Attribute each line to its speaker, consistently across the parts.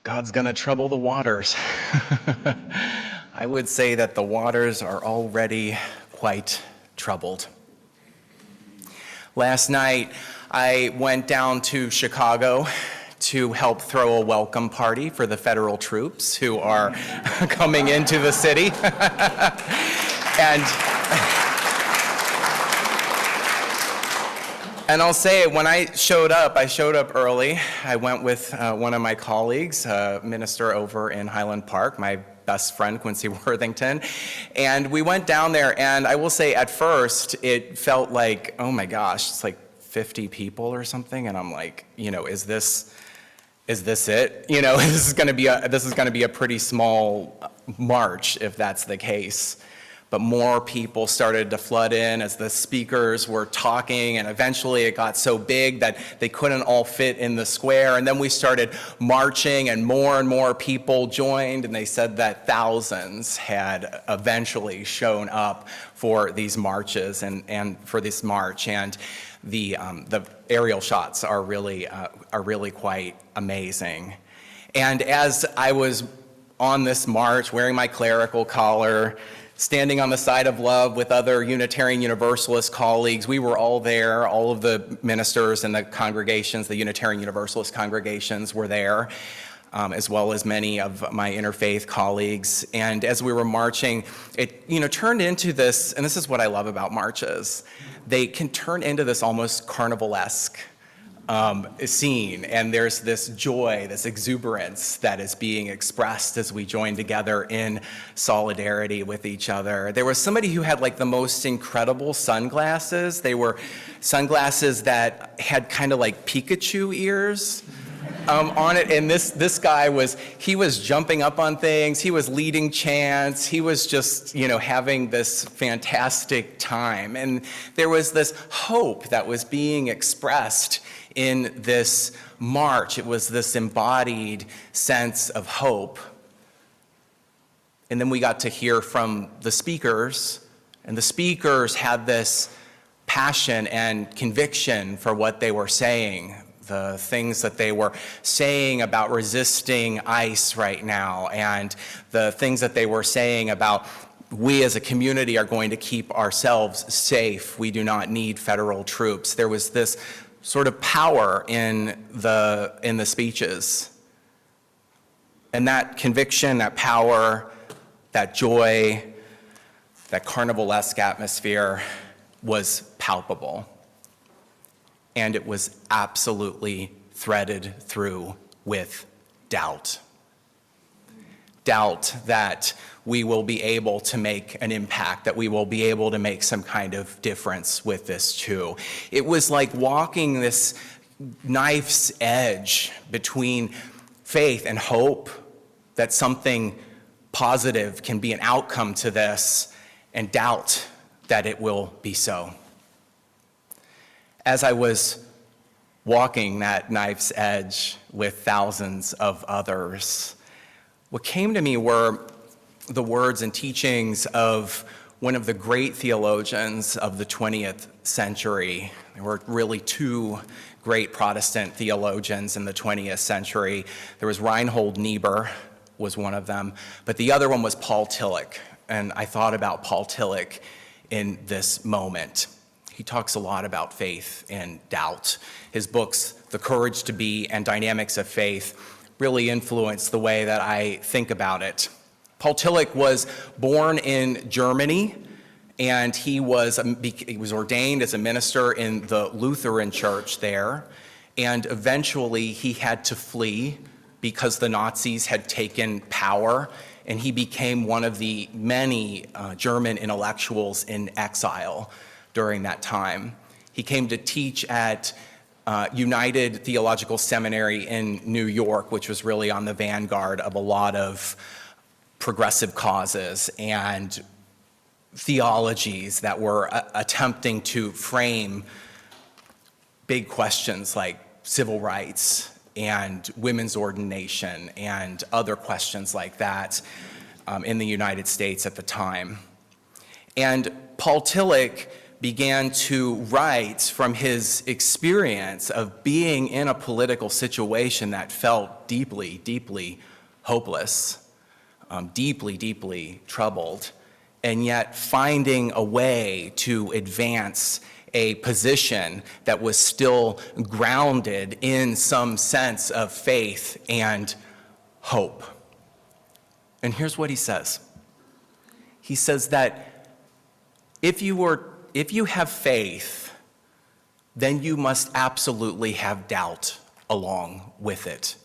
Speaker 1: God's going to trouble the waters. I would say that the waters are already quite troubled. Last night, I went down to Chicago to help throw a welcome party for the federal troops who are coming into the city. And I'll say, when I showed up early. I went with one of my colleagues, a minister over in Highland Park, my best friend, Quincy Worthington. And we went down there, and I will say, at first, it felt like, oh my gosh, it's like 50 people or something. And I'm like, is this it? This is going to be a pretty small march if that's the case. But more people started to flood in as the speakers were talking, and eventually it got so big that they couldn't all fit in the square. And then we started marching, and more people joined, and they said that thousands had eventually shown up for these marches and for this march. And the aerial shots are really quite amazing. And as I was on this march, wearing my clerical collar, standing on the side of love with other Unitarian Universalist colleagues, we were all there. All of the ministers and the congregations, the Unitarian Universalist congregations were there, as well as many of my interfaith colleagues. And as we were marching, it turned into this, and this is what I love about marches, they can turn into this almost carnivalesque scene, and there's this joy, this exuberance that is being expressed as we join together in solidarity with each other. There was somebody who had like the most incredible sunglasses. They were sunglasses that had kind of like Pikachu ears on it, and this guy was jumping up on things, he was leading chants, he was just having this fantastic time, and there was this hope that was being expressed in this march. It was this embodied sense of hope. And then we got to hear from the speakers, and the speakers had this passion and conviction for what they were saying, the things that they were saying about resisting ICE right now, and the things that they were saying about we as a community are going to keep ourselves safe. We do not need federal troops. There was this sort of power in the speeches. And that conviction, that power, that joy, that carnivalesque atmosphere was palpable. And it was absolutely threaded through with doubt. Doubt that we will be able to make an impact, that we will be able to make some kind of difference with this too. It was like walking this knife's edge between faith and hope that something positive can be an outcome to this, and doubt that it will be so. As I was walking that knife's edge with thousands of others, what came to me were the words and teachings of one of the great theologians of the 20th century. There were really two great Protestant theologians in the 20th century. There was Reinhold Niebuhr, was one of them, but the other one was Paul Tillich. And I thought about Paul Tillich in this moment. He talks a lot about faith and doubt. His books, The Courage to Be and Dynamics of Faith, really influenced the way that I think about it. Paul Tillich was born in Germany, and he was ordained as a minister in the Lutheran church there, and eventually he had to flee because the Nazis had taken power, and he became one of the many German intellectuals in exile during that time. He came to teach at United Theological Seminary in New York, which was really on the vanguard of a lot of progressive causes and theologies that were attempting to frame big questions like civil rights and women's ordination and other questions like that in the United States at the time. And Paul Tillich began to write from his experience of being in a political situation that felt deeply, deeply hopeless, deeply, deeply troubled, and yet finding a way to advance a position that was still grounded in some sense of faith and hope. And here's what he says. He says that if you have faith, then you must absolutely have doubt along with it.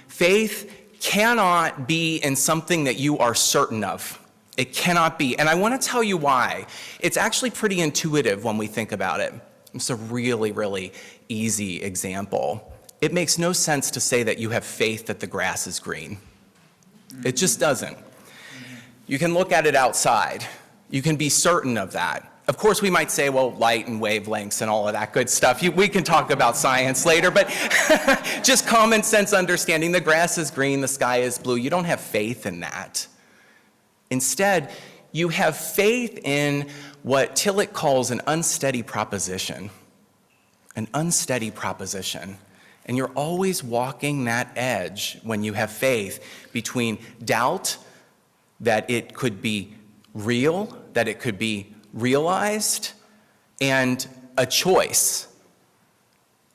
Speaker 1: Faith cannot be in something that you are certain of. It cannot be. And I want to tell you why. It's actually pretty intuitive when we think about it. It's a really, really easy example. It makes no sense to say that you have faith that the grass is green. It just doesn't. You can look at it outside. You can be certain of that. Of course, we might say, well, light and wavelengths and all of that good stuff. We can talk about science later, but just common sense understanding, the grass is green, the sky is blue. You don't have faith in that. Instead, you have faith in what Tillich calls an unsteady proposition. An unsteady proposition. And you're always walking that edge when you have faith between doubt that it could be real, that it could be realized, and a choice.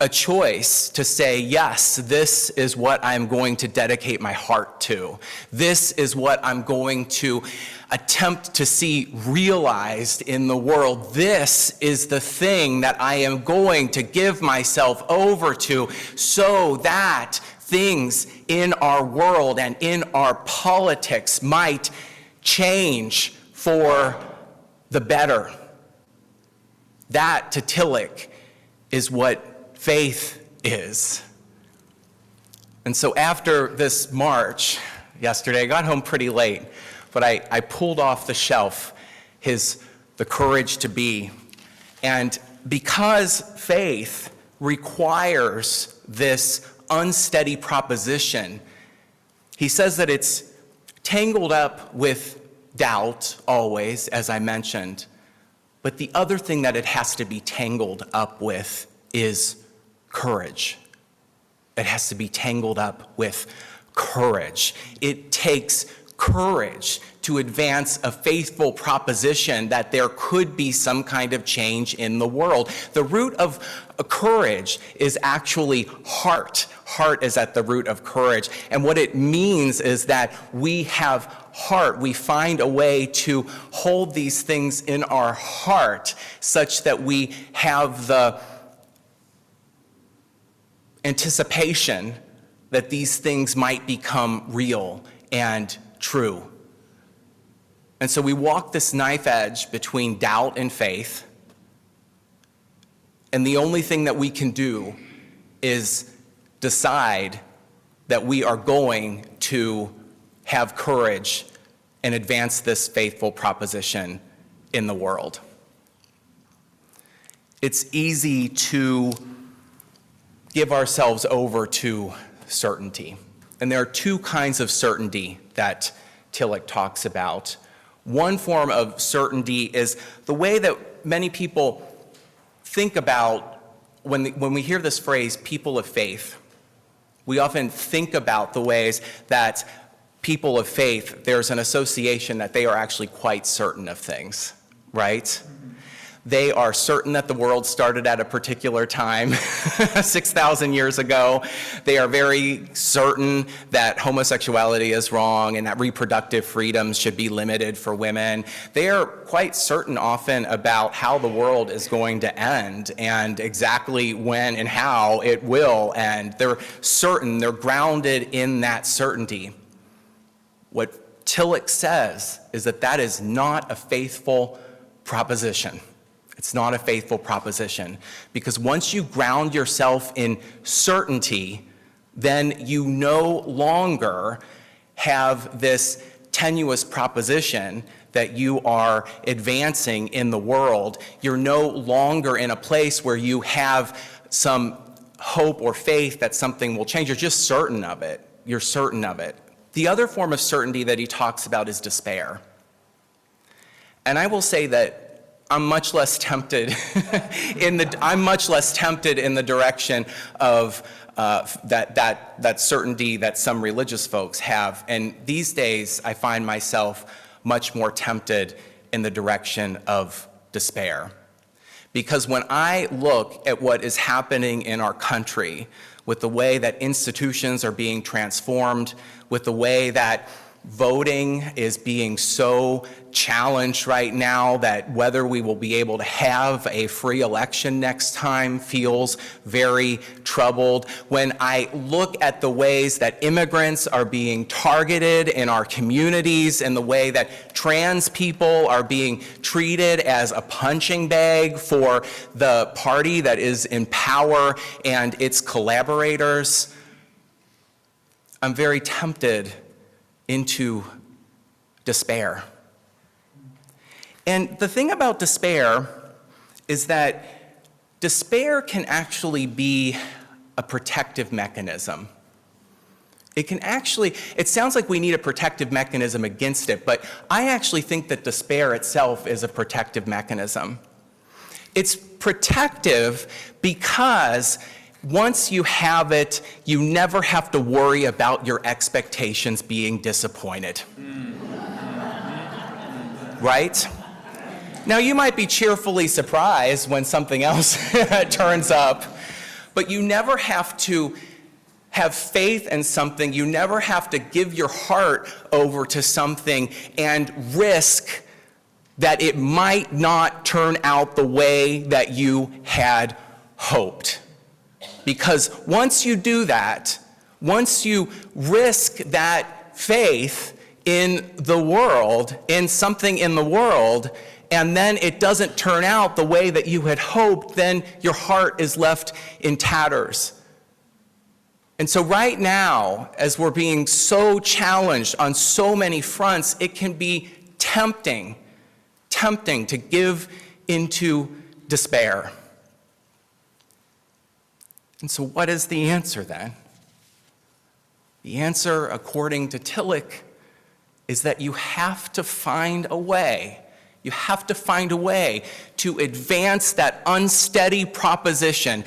Speaker 1: A choice to say, yes, this is what I'm going to dedicate my heart to. This is what I'm going to attempt to see realized in the world. This is the thing that I am going to give myself over to so that things in our world and in our politics might change for the better. That, to Tillich, is what faith is. And so after this march yesterday, I got home pretty late, but I pulled off the shelf The Courage to Be. And because faith requires this unsteady proposition, he says that it's tangled up with doubt always, as I mentioned, but the other thing that it has to be tangled up with is courage. It has to be tangled up with courage. It takes courage to advance a faithful proposition that there could be some kind of change in the world. The root of courage is actually heart. Heart is at the root of courage. And what it means is that we have heart. We find a way to hold these things in our heart such that we have the anticipation that these things might become real and true. And so we walk this knife edge between doubt and faith, and the only thing that we can do is decide that we are going to have courage and advance this faithful proposition in the world. It's easy to give ourselves over to certainty. And there are two kinds of certainty that Tillich talks about. One form of certainty is the way that many people think about when we hear this phrase, people of faith. We often think about the ways that people of faith, there's an association that they are actually quite certain of things, right? They are certain that the world started at a particular time, 6,000 years ago. They are very certain that homosexuality is wrong and that reproductive freedoms should be limited for women. They are quite certain often about how the world is going to end and exactly when and how it will end. They're certain, they're grounded in that certainty. What Tillich says is that that is not a faithful proposition. It's not a faithful proposition, because once you ground yourself in certainty, then you no longer have this tenuous proposition that you are advancing in the world. You're no longer in a place where you have some hope or faith that something will change. You're just certain of it. You're certain of it. The other form of certainty that he talks about is despair. And I will say that I'm much less tempted I'm much less tempted in the direction of that certainty that some religious folks have. And these days, I find myself much more tempted in the direction of despair. Because when I look at what is happening in our country, with the way that institutions are being transformed, with the way that voting is being so challenged right now that whether we will be able to have a free election next time feels very troubled. When I look at the ways that immigrants are being targeted in our communities and the way that trans people are being treated as a punching bag for the party that is in power and its collaborators, I'm very tempted into despair. And the thing about despair is that despair can actually be a protective mechanism. It sounds like we need a protective mechanism against it, but I actually think that despair itself is a protective mechanism. It's protective because once you have it, you never have to worry about your expectations being disappointed. Right? Now, you might be cheerfully surprised when something else turns up, but you never have to have faith in something. You never have to give your heart over to something and risk that it might not turn out the way that you had hoped. Because once you do that, once you risk that faith in the world, in something in the world, and then it doesn't turn out the way that you had hoped, then your heart is left in tatters. And so right now, as we're being so challenged on so many fronts, it can be tempting to give into despair. And so what is the answer then? The answer, according to Tillich, is that you have to find a way. You have to find a way to advance that unsteady proposition,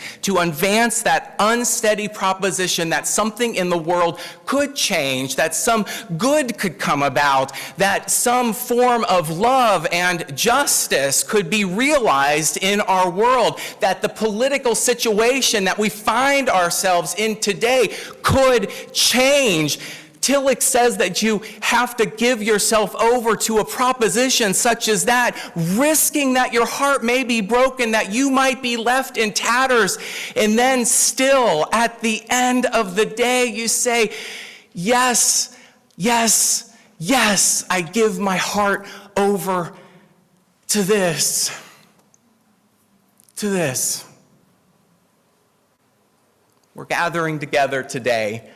Speaker 1: that something in the world could change, that some good could come about, that some form of love and justice could be realized in our world, that the political situation that we find ourselves in today could change. Tillich says that you have to give yourself over to a proposition such as that, risking that your heart may be broken, that you might be left in tatters, and then still, at the end of the day, you say, yes, yes, yes, I give my heart over to this. We're gathering together today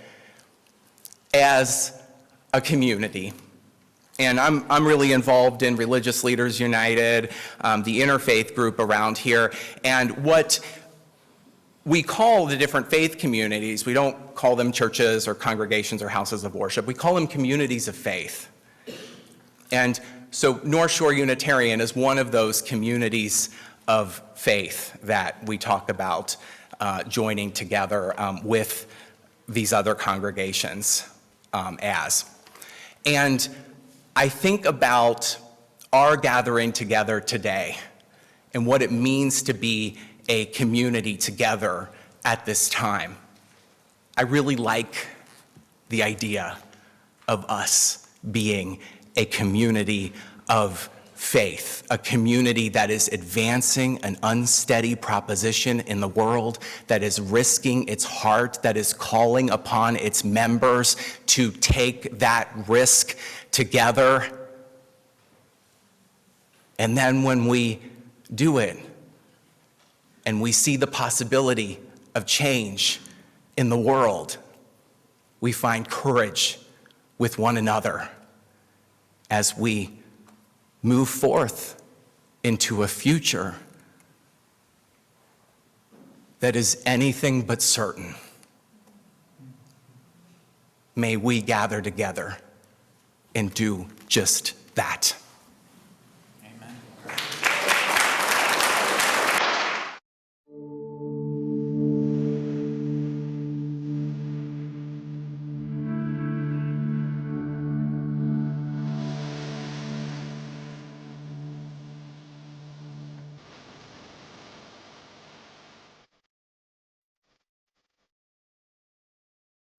Speaker 1: as a community. And I'm really involved in Religious Leaders United, the interfaith group around here. And what we call the different faith communities, we don't call them churches or congregations or houses of worship. We call them communities of faith. And so North Shore Unitarian is one of those communities of faith that we talk about joining together with these other congregations as. And I think about our gathering together today and what it means to be a community together at this time. I really like the idea of us being a community of faith, a community that is advancing an unsteady proposition in the world, that is risking its heart, that is calling upon its members to take that risk together. And then when we do it, and we see the possibility of change in the world, we find courage with one another as we move forth into a future that is anything but certain. May we gather together and do just that.